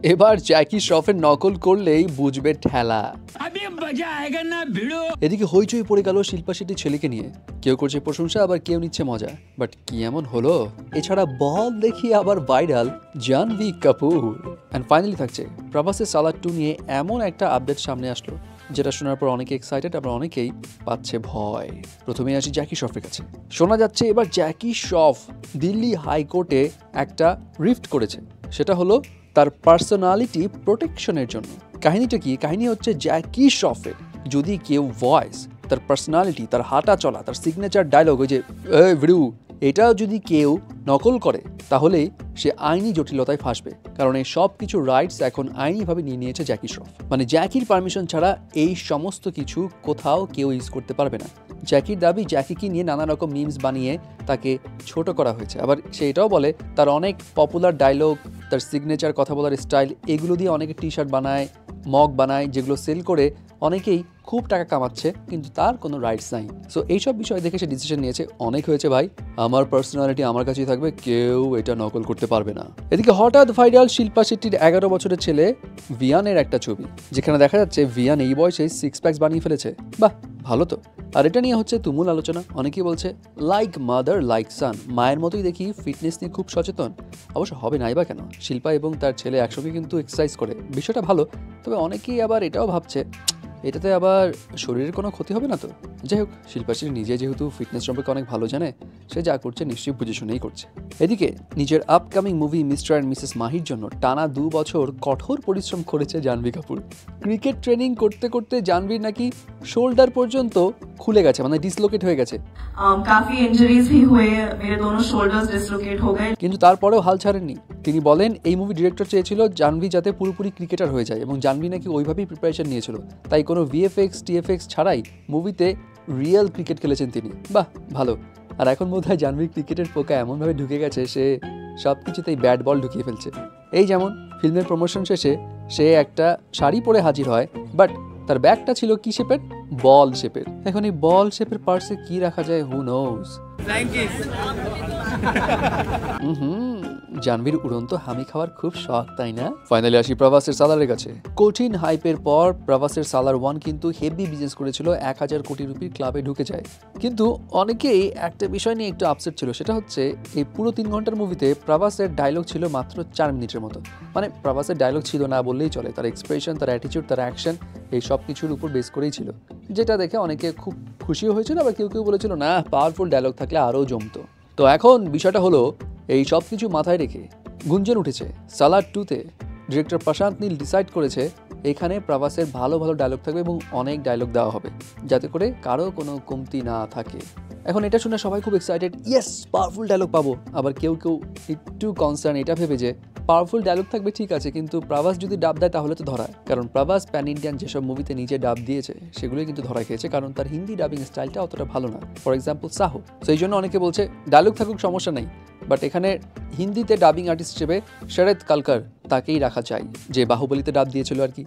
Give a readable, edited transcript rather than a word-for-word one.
এবার জ্যাকি শ্রফের নকল করলেই বুঝবে ঠেলা। এদিকে হইচই পড়ে গেল শিল্পা শেট্টির ছেলেকে নিয়ে। কেউ করছে প্রশংসা, আবার কেউ নিচ্ছে মজা। বাট কি এমন হলো? এছাড়া বল দেখিয়ে আবার viral Janhvi Kapoor. And finally থাকছে প্রভাসের সালার 2 নিয়ে এমন একটা আপডেট সামনে আসলো, যেটা শোনার পর অনেকে এক্সাইটেড, আবার অনেকেই পাচ্ছে ভয়। প্রথমেই আসি জ্যাকি শ্রফের কাছে। শোনা যাচ্ছে এবার জ্যাকি শ্রফ দিল্লি হাইকোর্টে একটা রিফট করেছে। সেটা হলো তার পার্সোনালিটি প্রোটেকশনের জন্য। কাহিনীটা কি? কাহিনী হচ্ছে জ্যাকি শ্রফের যদি কেউ ভয়েস, তার পার্সোনালিটি, তার হাঁটা চলা, তার সিগনেচার ডায়লগ, ওই যে ভিডিও, এটা যদি কেউ নকল করে তাহলে সে আইনি জটিলতায় ফাঁসবে। কারণ এই সব কিছু রাইটস এখন আইনিভাবে নিয়ে নিয়েছে জ্যাকি শ্রফ। মানে জ্যাকির পারমিশন ছাড়া এই সমস্ত কিছু কোথাও কেউ ইউজ করতে পারবে না। জ্যাকির দাবি জ্যাকিকে নিয়ে নানা রকম মিমস বানিয়ে তাকে ছোট করা হয়েছে। আবার সে এটাও বলে তার অনেক পপুলার ডায়লগ, তার সিগনেচার কথা বলার স্টাইল, এগুলো দিয়ে অনেকে টি শার্ট বানায়, মগ বানায়, যেগুলো সেল করে অনেকেই খুব টাকা কামাচ্ছে, কিন্তু তার কোনো রাইটস নাই। সো এইসব বিষয় দেখে সে ডিসিশন নিয়েছে, অনেক হয়েছে ভাই, আমার পার্সোনালিটি আমার কাছেই থাকবে, কেউ এটা নকল করতে পারবে না। এদিকে হঠাৎ ভাইরাল শিল্পা শেট্টির 11 বছরের ছেলে ভিয়ানের একটা ছবি, যেখানে দেখা যাচ্ছে ভিয়ান এই বয়সে 6 প্যাকস বানিয়ে ফেলেছে। বাহ, ভালো তো। আর এটা নিয়ে হচ্ছে তুমুল আলোচনা। অনেকেই বলছে লাইক মাদার লাইক সান, মায়ের মতোই দেখি ফিটনেস নিয়ে খুব সচেতন। অবশ্য হবে নাই বা কেন, শিল্পা এবং তার ছেলে একসঙ্গে কিন্তু এক্সারসাইজ করে, বিষয়টা ভালো। তবে অনেকেই আবার এটাও ভাবছে এটাতে আবার শরীরের কোনো ক্ষতি হবে না তো। যাই হোক, শিল্পা শেট্টি নিজে যেহেতু ফিটনেস সম্পর্কে অনেক ভালো জানে, সে যা করছে নিশ্চয়ই বুঝে শুনেই করছে। এদিকে নিজের upcoming movie mister and missus মাহির জন্য টানা 2 বছর কঠোর পরিশ্রম করেছে জাহ্নবী কাপুর। ক্রিকেট ট্রেনিং করতে করতে জাহ্নবীর নাকি শোল্ডার পর্যন্ত খুলে গেছে, মানে ডিসলোকেট হয়ে গেছে। काफी इंजरीज भी हुए, मेरे दोनों शोल्डर्स डिसलोकेट हो गए। কিন্তু তারপরেও হাল ছাড়েননি। তিনি বলেন এই মুভি ডিরেক্টর চেয়েছিল জাহ্নবী যাতে পুরোপুরি ক্রিকেটার হয়ে যায়, এবং জাহ্নবী নাকি ওইভাবেই প্রিপারেশন নিয়েছিল। তাই কোনো ভিএফএক্স টিএফএক্স ছাড়াই মুভিতে রিয়েল ক্রিকেট খেলেছেন তিনি। বাহ, ভালো। আর এখন বোধহয় জাহ্নবী ক্রিকেটের পোকা এমনভাবে ঢুকে গেছে, সে সব কিছুতেই ব্যাট বল ঢুকিয়ে ফেলছে। এই যেমন ফিল্মের প্রমোশন শেষে সে একটা শাড়ি পরে হাজির হয়, বাট তার ব্যাগটা ছিল কি শেপের? বল শেপের। এখন এই বল শেপের পার্সে কি রাখা যায়, হু নোজ। জাহ্নবীর উড়ন্ত হামি খাওয়ার খুব শখ, তাই না? ফাইনালি আসি প্রভাসের সালারের কাছে। কঠিন হাইপের পর প্রভাসের সালার 1 কিন্তু হেভি বিজনেস করেছিল, 1000 কোটি রুপির ক্লাবে ঢুকে যায়। কিন্তু অনেকেই একটা বিষয় নিয়ে একটু আপসেট ছিল, সেটা হচ্ছে এই পুরো 3 ঘন্টার মুভিতে প্রভাসের ডায়লগ ছিল মাত্র 4 মিনিটের মতো। মানে প্রভাসের ডায়লগ ছিল না বললেই চলে, তার এক্সপ্রেশন, তার অ্যাটিটিউড, তার অ্যাকশন, এই সব কিছুর উপর বেস করেই ছিল, যেটা দেখে অনেকে খুব খুশিও হয়েছিল, আবার কেউ কেউ বলেছিল না পাওয়ারফুল ডায়লগ থাকলে আরও জমতো। তো এখন বিষয়টা হলো এই সব কিছু মাথায় রেখে গুঞ্জন উঠেছে সালার 2-তে ডিরেক্টর প্রশান্ত নীল ডিসাইড করেছে এখানে প্রভাসের ভালো ভালো ডায়লগ থাকবে এবং অনেক ডায়লগ দেওয়া হবে, যাতে করে কারো কোনো কমতি না থাকে। এখন এটা শুনে সবাই খুব এক্সাইটেড, ইয়েস পাওয়ারফুল ডায়লগ পাবো। আবার কেউ কেউ একটু কনসার্ন এটা ভেবে যে পাওয়ারফুল ডায়লগ থাকবে ঠিক আছে, কিন্তু প্রভাস যদি ডাব দেয় তাহলে তো ধরা। কারণ প্রভাস প্যান ইন্ডিয়ান যেসব মুভিতে নিজে ডাব দিয়েছে সেগুলোই কিন্তু ধরা খেয়েছে, কারণ তার হিন্দি ডাবিং স্টাইলটা অতটা ভালো না। ফর এক্সাম্পল সাহো। সেই জন্য অনেকে বলছে ডায়লগ থাকুক সমস্যা নেই, বাট এখানে হিন্দিতে ডাবিং আর্টিস্ট হিসেবে শরদ কালকার তাকেই রাখা চাই, যে বাহুবলীতে ডাব দিয়েছিল আর কি।